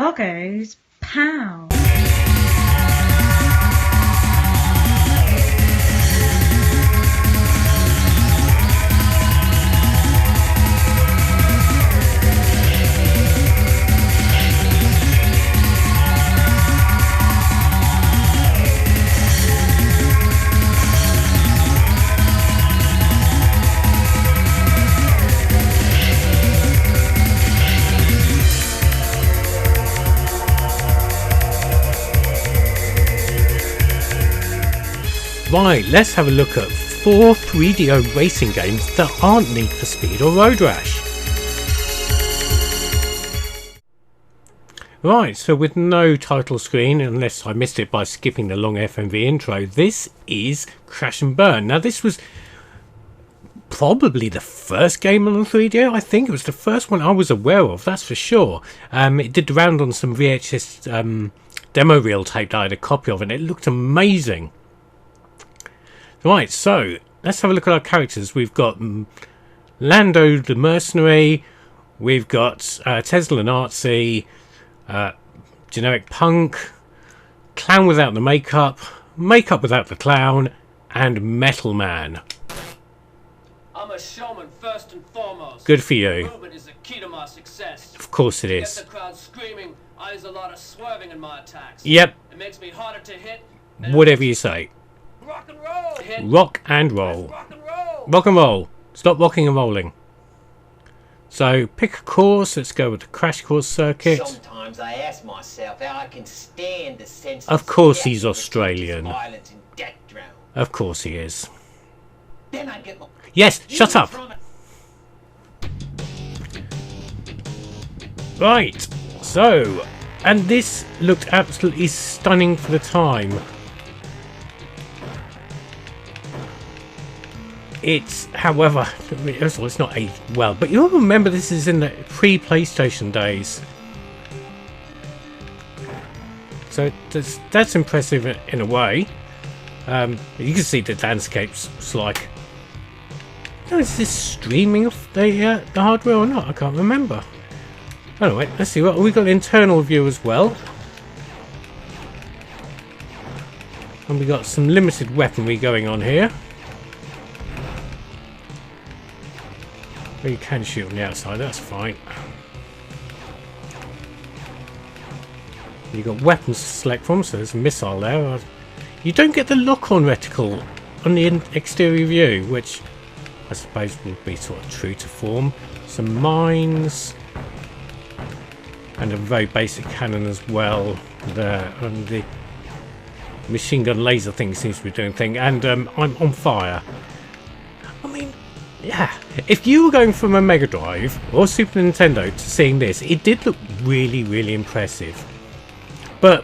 Logos POW. Right, let's have a look at 4 3DO racing games that aren't Need for Speed or Road Rash. Right, so with no title screen, unless I missed it by skipping the long FMV intro, this is Crash and Burn. Now this was probably the first game on the 3DO. I think it was the first one I was aware of, that's for sure. It did the round on some VHS demo reel tape that I had a copy of, and it looked amazing. Right, so let's have a look at our characters. We've got Lando the Mercenary, we've got Tesla Nazi, Generic Punk, Clown without the makeup, Makeup without the clown, and Metal Man. I'm a showman first and foremost. Good for you. Movement is the key to my success. Of course it is. Get the crowd screaming. I use a lot of swerving in my attacks. Yep. It makes me harder to hit. Whatever you say. Rock and roll. Hit. Rock and roll. Rock and roll. Rock and roll. Stop rocking and rolling. So pick a course. Let's go with the crash course circuit. Sometimes I ask myself how I can stand the sense of course he's Australian. Violence and death drown. Of course he is. Then I get my yes, shut up. Right. So, and this looked absolutely stunning for the time. It's, however, it's not aged well, but you'll remember this is in the pre-PlayStation days. So that's impressive in a way. You can see the landscapes. It's like, is this streaming off the hardware or not? I can't remember. Anyway, let's see what we've got. Internal view as well, and we got some limited weaponry going on here. You can shoot on the outside, that's fine. You've got weapons to select from, so there's a missile there. You don't get the lock-on reticle on the exterior view, which I suppose would be sort of true to form. Some mines, and a very basic cannon as well there, and the machine gun laser thing seems to be doing thing, and I'm on fire. I mean, yeah, if you were going from a Mega Drive or Super Nintendo to seeing this, it did look really, really impressive. But,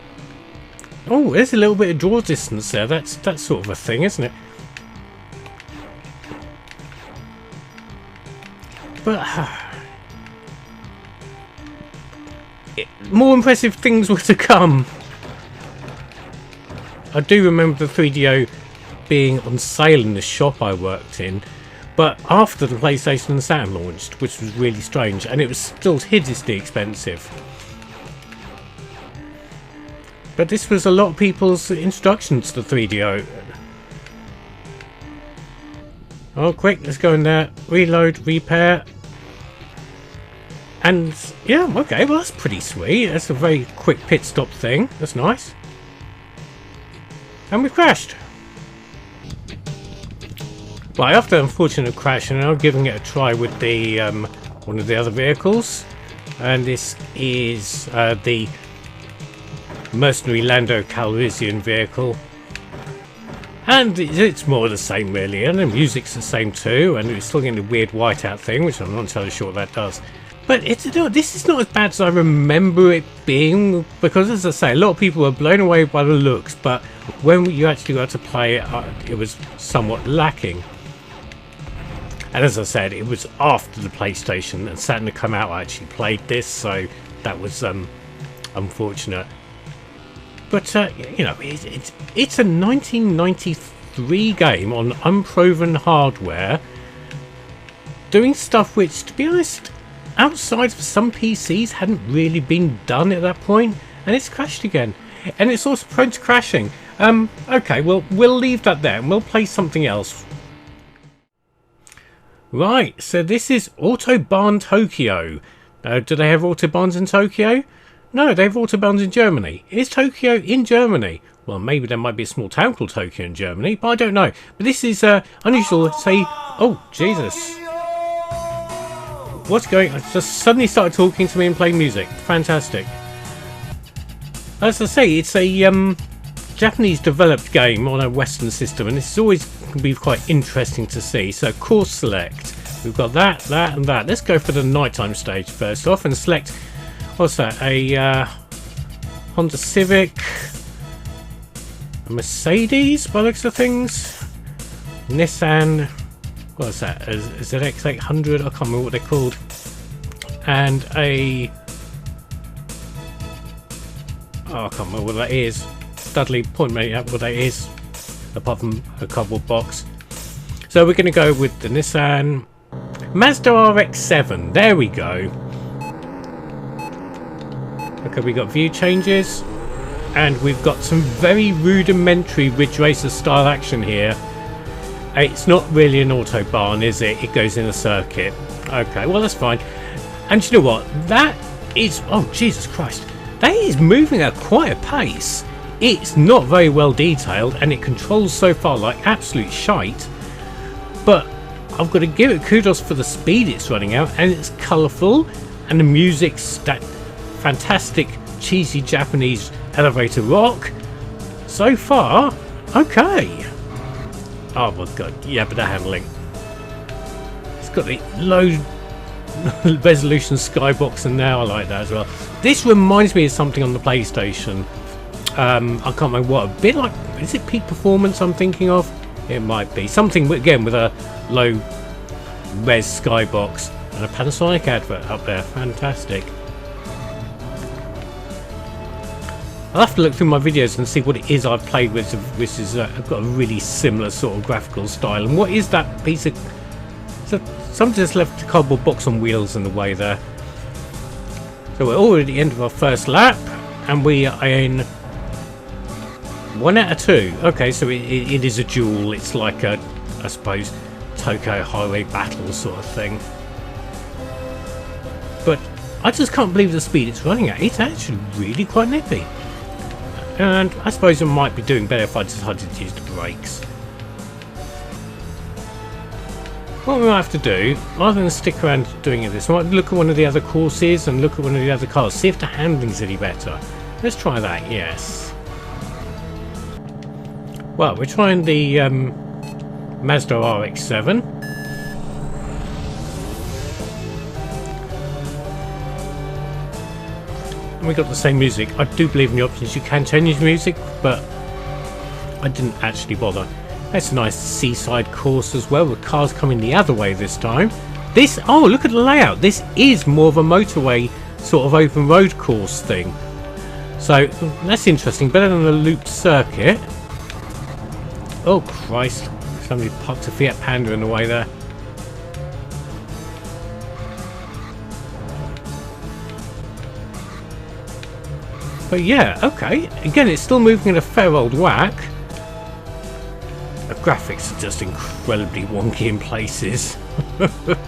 oh, there's a little bit of draw distance there. That's sort of a thing, isn't it? But, more impressive things were to come. I do remember the 3DO being on sale in the shop I worked in, but after the PlayStation and Saturn launched, which was really strange, and it was still hideously expensive. But this was a lot of people's introductions to the 3DO. Oh, quick, let's go in there. Reload, repair. And, yeah, okay, well that's pretty sweet. That's a very quick pit stop thing. That's nice. And we've crashed. Right, after an unfortunate crash, and now giving it a try with the one of the other vehicles, and this is the Mercenary Lando Calrissian vehicle, and it's more of the same really, and the music's the same too, and it's still getting the weird whiteout thing, which I'm not entirely sure what that does. But this is not as bad as I remember it being, because as I say, a lot of people were blown away by the looks, but when you actually got to play it, it was somewhat lacking. And as I said, it was after the PlayStation and Saturn had come out I actually played this, so that was unfortunate. But you know, it's a 1993 game on unproven hardware, doing stuff which, to be honest, outside of some PCs hadn't really been done at that point, and it's crashed again. And it's also prone to crashing. Okay, well, we'll leave that there and we'll play something else. Right, so this is Autobahn Tokyo. Do they have Autobahns in Tokyo? No, they have Autobahns in Germany. Is Tokyo in Germany? Well, maybe there might be a small town called Tokyo in Germany, but I don't know. But this is unusual. Say, oh, Jesus. What's going on? Just suddenly started talking to me and playing music. Fantastic. As I say, it's a Japanese developed game on a Western system, and it's always can be quite interesting to see. So course select. We've got that, that and that. Let's go for the nighttime stage first off and select, what's that, a Honda Civic, a Mercedes by the looks of things, Nissan, what's that, a ZX800, I can't remember what they're called, and a, oh, I can't remember what that is. Dudley, point me out what that is, apart from a cardboard box. So we're going to go with the Nissan Mazda RX-7. There we go. Okay, we got view changes, and we've got some very rudimentary Ridge Racer style action here. It's not really an Autobahn, is it? It goes in a circuit. Okay, well that's fine. And you know what? That is, oh Jesus Christ, that is moving at quite a pace. It's not very well detailed, and it controls so far like absolute shite. But I've got to give it kudos for the speed it's running out, and it's colourful, and the music's that fantastic cheesy Japanese elevator rock. So far, okay. Oh my god, yeah, but the handling. It's got the low resolution skybox, and now I like that as well. This reminds me of something on the PlayStation. I can't remember what, a bit like, is it Peak Performance I'm thinking of? It might be something again with a low res skybox and a Panasonic advert up there. Fantastic. I'll have to look through my videos and see what it is I've played with, which is got a really similar sort of graphical style. And what is that piece of, so somebody just left a cardboard box on wheels in the way there. So we're already at the end of our first lap, and we are in 1 out of 2. Okay, so it is a duel. It's like a, I suppose, Tokyo highway battle sort of thing. But I just can't believe the speed it's running at. It's actually really quite nippy. And I suppose it might be doing better if I decided to use the brakes. What we might have to do, rather than stick around doing this, we might look at one of the other courses and look at one of the other cars, see if the handling's any better. Let's try that, yes. Well, we're trying the Mazda RX-7. And we got the same music. I do believe in the options you can change music, but I didn't actually bother. That's a nice seaside course as well, with cars coming the other way this time. This, oh, look at the layout. This is more of a motorway sort of open road course thing. So that's interesting. Better than a looped circuit. Oh Christ, somebody popped a Fiat Panda in the way there. But yeah, okay, again it's still moving at a fair old whack. The graphics are just incredibly wonky in places.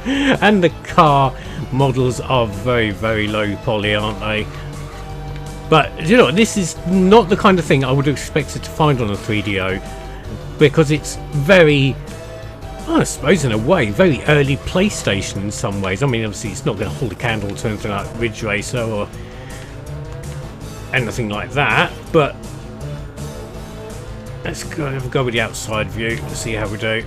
And the car models are very, very low poly, aren't they? But you know, this is not the kind of thing I would have expected to find on a 3DO. Because it's very, I suppose in a way, very early PlayStation in some ways. I mean, obviously it's not going to hold a candle to anything like Ridge Racer or anything like that, but let's go have a go with the outside view to see how we do.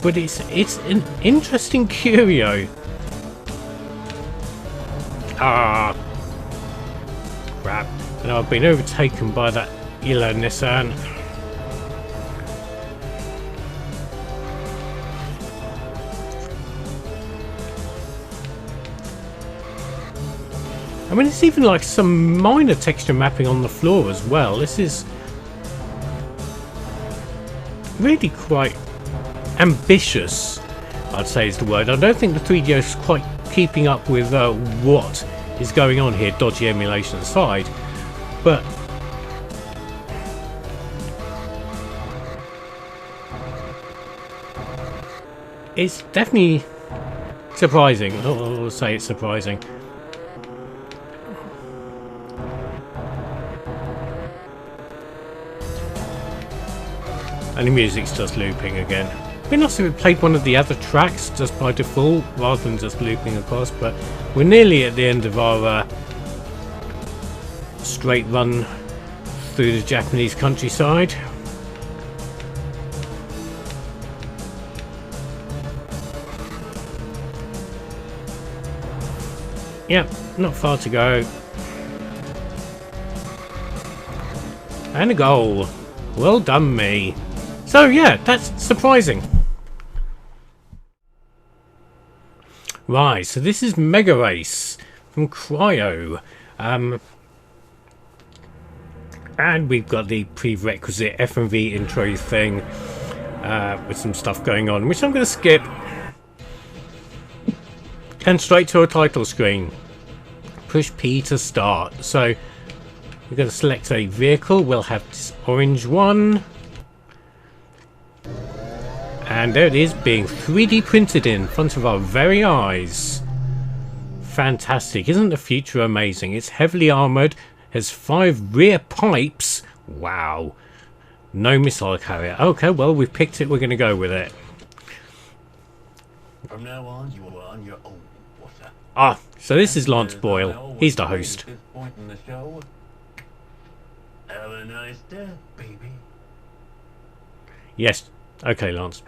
But it's an interesting curio. Ah, crap. And I've been overtaken by that yellow Nissan. I mean, it's even like some minor texture mapping on the floor as well. This is really quite ambitious. I'd say is the word. I don't think the 3DO is quite keeping up with what is going on here, dodgy emulation aside, but it's definitely surprising. I'll say it's surprising. And the music's just looping again. It'd be nice if we played one of the other tracks just by default rather than just looping across, but we're nearly at the end of our straight run through the Japanese countryside. Yep, not far to go. And a goal. Well done, me. So yeah, that's surprising. Right, so this is MegaRace from Cryo. And we've got the prerequisite FMV intro thing with some stuff going on, which I'm going to skip. And straight to a title screen. Push P to start. So we're going to select a vehicle. We'll have this orange one. And there it is, being 3D printed in front of our very eyes. Fantastic. Isn't the future amazing? It's heavily armoured, has 5 rear pipes. Wow. No missile carrier. Okay, well, we've picked it. We're going to go with it. From now on, you are on your own. Ah, so this is Lance Boyle. He's the host. This point in the show. Have a nice day, baby. Yes. Okay, Lance.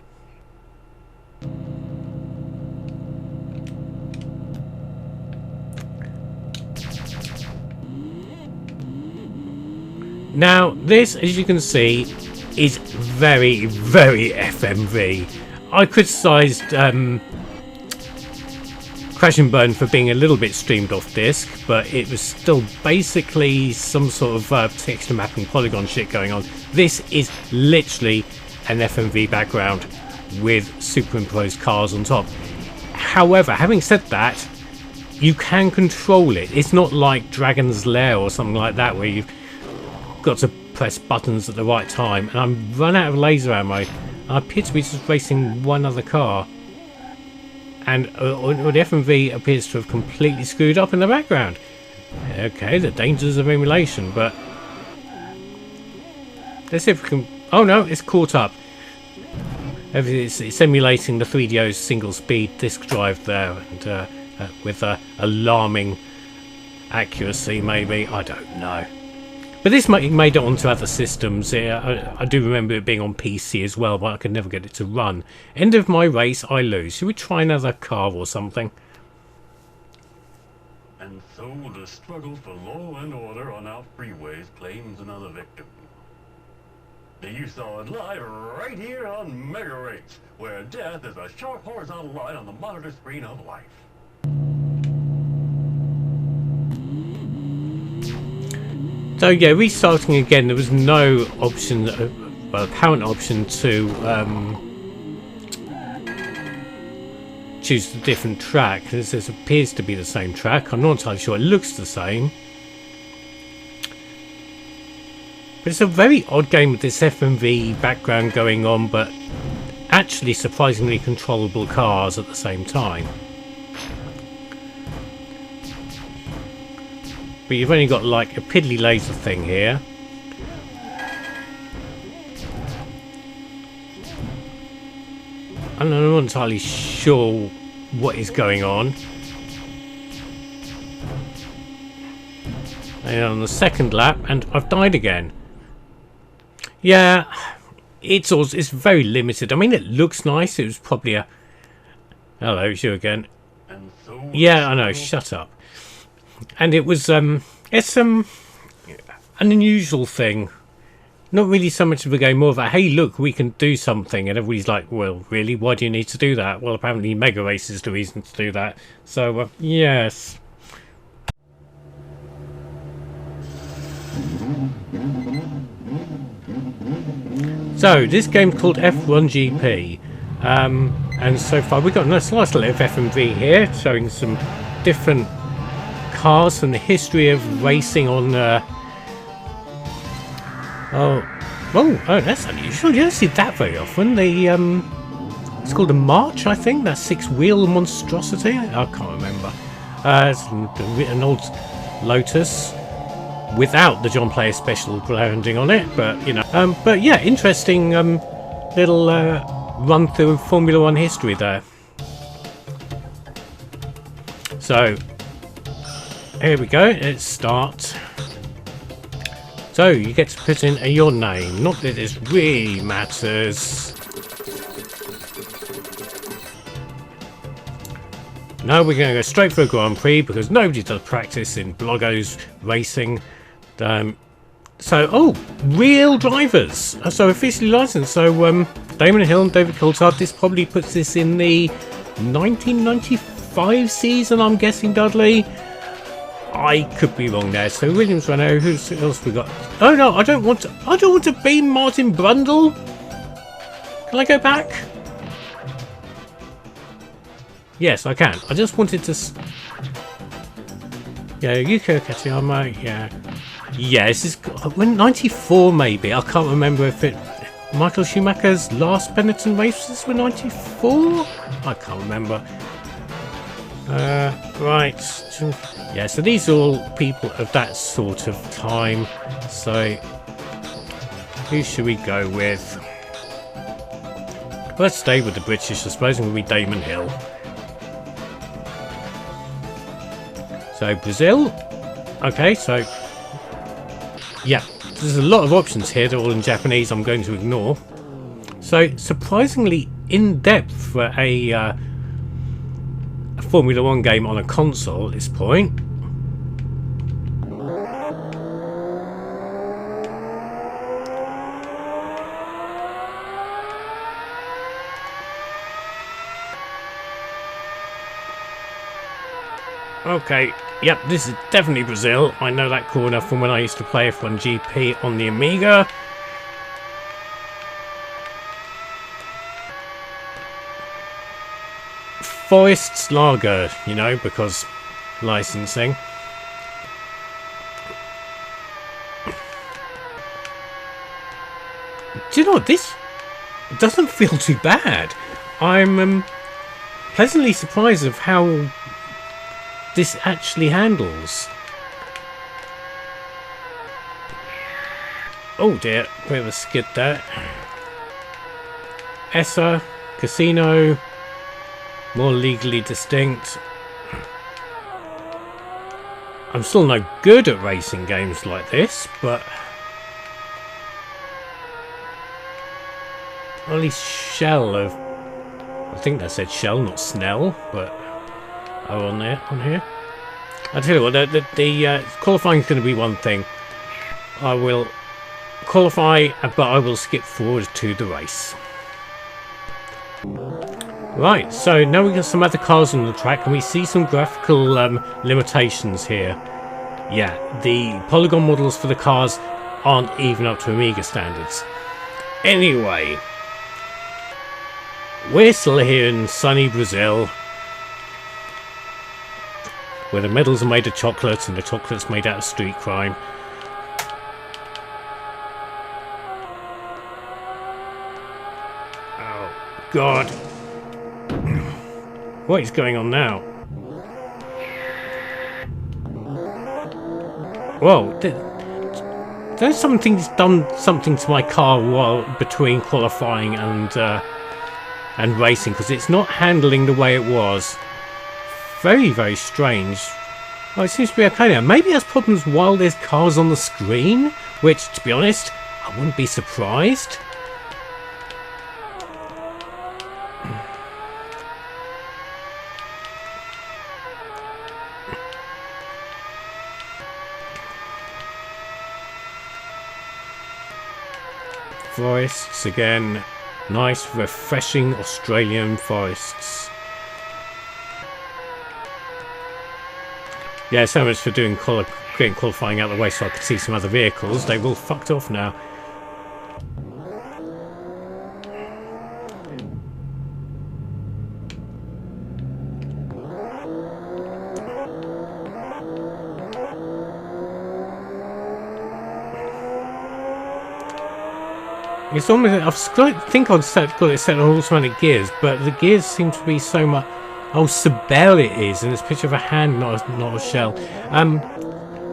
Now, this, as you can see, is very, very FMV. I criticised Crash and Burn for being a little bit streamed off disc, but it was still basically some sort of texture mapping polygon shit going on. This is literally an FMV background with superimposed cars on top. However, having said that, you can control it. It's not like Dragon's Lair or something like that where you've got to press buttons at the right time. And I'm run out of laser ammo. I appear to be just racing one other car. And the FMV appears to have completely screwed up in the background. Okay, the dangers of emulation, but let's see if we can... Oh no, it's caught up. It's emulating the 3DO's single-speed disk drive there, and with alarming accuracy, maybe. I don't know. But this made it onto other systems. I do remember it being on PC as well, but I could never get it to run. End of my race, I lose. Should we try another car or something? And so the struggle for law and order on our freeways claims another victim. You saw it live right here on MegaRace, where death is a sharp horizontal line on the monitor screen of life. So yeah, restarting again, there was no option, well, apparent option to choose a different track. This appears to be the same track. I'm not entirely sure. It looks the same. But it's a very odd game with this FMV background going on, but actually surprisingly controllable cars at the same time. But you've only got like a piddly laser thing here. And I'm not entirely sure what is going on. And on the second lap, and I've died again. Yeah, it's very limited. I mean, it looks nice. It was probably a... Hello, it's you again. Yeah, I know. Shut up. And it was it's an unusual thing. Not really so much of a game, more of a hey, look, we can do something, and everybody's like, well, really? Why do you need to do that? Well, apparently MegaRace is the reason to do that. So yes. So this game's called F1 GP, And so far we've got a nice little FMV here, showing some different cars from the history of racing on oh, that's unusual. You don't see that very often. It's called a March, I think. That 6-wheel monstrosity. I can't remember. It's an old Lotus without the John Player special branding on it, but you know. But yeah, interesting little run through Formula One history there. So here we go. Let's start. So you get to put in your name. Not that this really matters. No, we're going to go straight for a Grand Prix because nobody does practice in Bloggo's racing. Oh, real drivers. So officially licensed. So Damon Hill and David Coulthard. This probably puts this in the 1995 season, I'm guessing, Dudley. I could be wrong there. So Williams Renault. Who else we got? Oh no, I don't want to be Martin Brundle. Can I go back? Yes, I can. I just wanted to. Yeah, Yuko Katayama. Yeah. Yeah, this is when 94 maybe. I can't remember if it. Michael Schumacher's last Benetton races were 94. I can't remember. Right. Yeah, so these are all people of that sort of time. So, who should we go with? Let's stay with the British, I suppose, and we'll be Damon Hill. So, Brazil. Okay, so, yeah, there's a lot of options here. They're all in Japanese. I'm going to ignore. So, surprisingly in-depth for a Formula One game on a console at this point. Okay, yep, this is definitely Brazil. I know that corner from when I used to play F1 GP on the Amiga. Forest's Lager, you know, because licensing. Do you know what? This doesn't feel too bad. I'm pleasantly surprised of how this actually handles. Oh dear, bit of a skid there. ESSA, Casino. More legally distinct. I'm still no good at racing games like this, but at least Shell of, I think that said Shell, not Snell, but oh, on here. I tell you what, the qualifying is going to be one thing. I will qualify, but I will skip forward to the race. Right, so now we've got some other cars on the track and we see some graphical limitations here. Yeah, the polygon models for the cars aren't even up to Amiga standards. Anyway, we're still here in sunny Brazil, where the medals are made of chocolate and the chocolate's made out of street crime. Oh, God. What is going on now? Whoa, there's something's done something to my car while between qualifying and racing, because it's not handling the way it was. Very, very strange. Oh, it seems to be okay now. Maybe it has problems while there's cars on the screen, which, to be honest, I wouldn't be surprised. Forests again, nice refreshing Australian forests. Yeah, so much for doing getting qualifying out of the way so I could see some other vehicles. They've all fucked off now. It's almost, I think I'd got it set on automatic gears, but the gears seem to be so much. Oh, Sibel it is, and it's a picture of a hand, not a shell.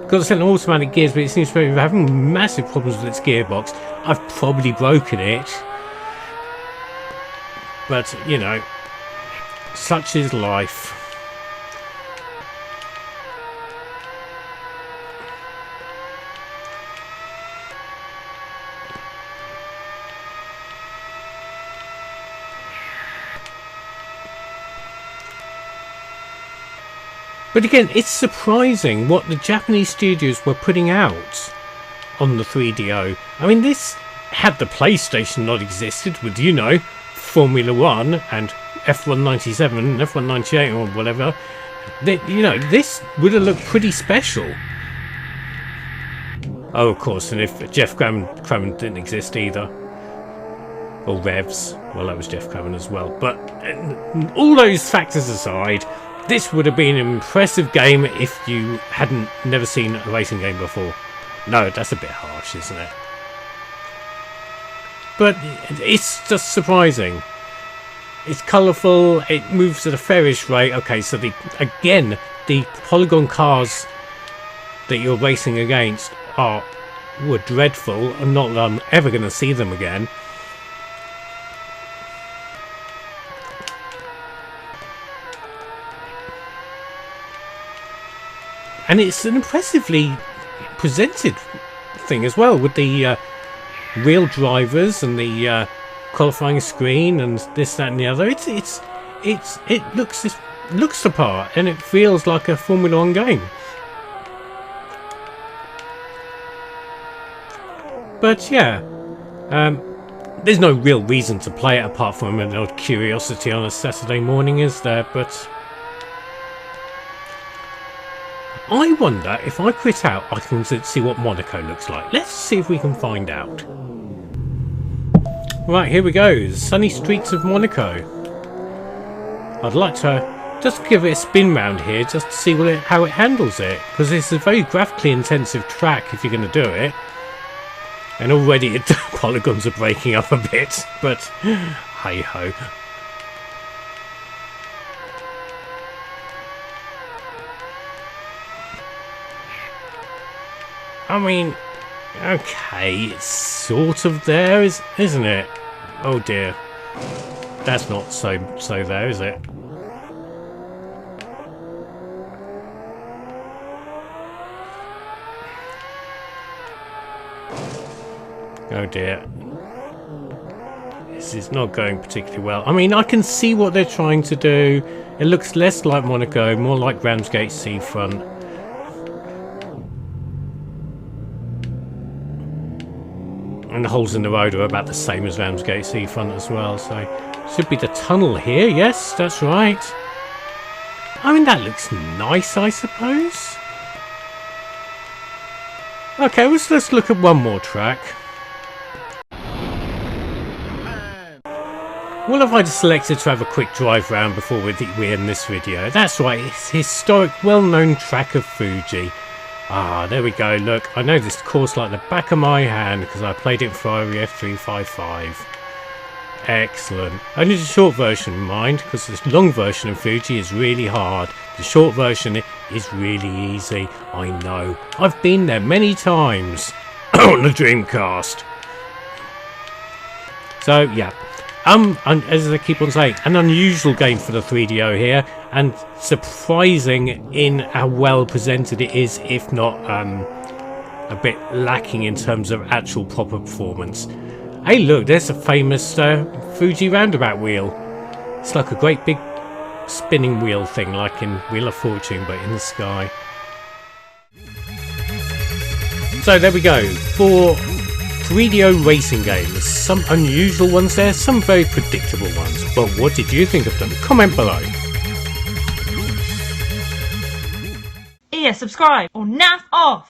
Got it set on automatic gears, but it seems to be having massive problems with its gearbox. I've probably broken it, but you know, such is life. But again, it's surprising what the Japanese studios were putting out on the 3DO. I mean, this, had the PlayStation not existed with, you know, Formula 1 and F197 and F198 or whatever, you know, this would have looked pretty special. Oh, of course, and if Jeff Crammond didn't exist either. Or Revs. Well, that was Jeff Crammond as well. But all those factors aside, this would have been an impressive game if you hadn't never seen a racing game before. No, that's a bit harsh, isn't it? But it's just surprising. It's colourful, it moves at a fairish rate. Okay, so the polygon cars that you're racing against were dreadful. I'm not that I'm ever going to see them again. And it's an impressively presented thing as well, with the real drivers and the qualifying screen and this, that, and the other. It looks the part, and it feels like a Formula 1 game. But yeah, there's no real reason to play it apart from an odd curiosity on a Saturday morning, is there? But I wonder if I quit out, I can see what Monaco looks like. Let's see if we can find out. Right, here we go. Sunny streets of Monaco. I'd like to just give it a spin round here, just to see how it handles it, because it's a very graphically intensive track if you're going to do it. And already the polygons are breaking up a bit, but hey ho. I mean, okay, it's sort of there, isn't it? Oh dear. That's not so there, is it? Oh dear. This is not going particularly well. I mean, I can see what they're trying to do. It looks less like Monaco, more like Ramsgate Seafront. And the holes in the road are about the same as Ramsgate Seafront as well, so should be the tunnel here. Yes, that's right. I mean, that looks nice, I suppose. Okay, let's look at one more track. What have I just selected to have a quick drive round before we end this video? That's right, it's a historic, well-known track of Fuji. Ah, there we go, look, I know this course like the back of my hand because I played it in Ferrari F355. Excellent. Only the short version, mind, because the long version of Fuji is really hard. The short version is really easy, I know. I've been there many times on the Dreamcast. So, yeah. And as I keep on saying, an unusual game for the 3DO here, and surprising in how well presented it is, if not a bit lacking in terms of actual proper performance. Hey look, there's a famous Fuji roundabout wheel. It's like a great big spinning wheel thing, like in Wheel of Fortune, but in the sky. So there we go, 4 3DO racing games. Some unusual ones there, some very predictable ones. But what did you think of them? Comment below. Yeah, subscribe or naff off.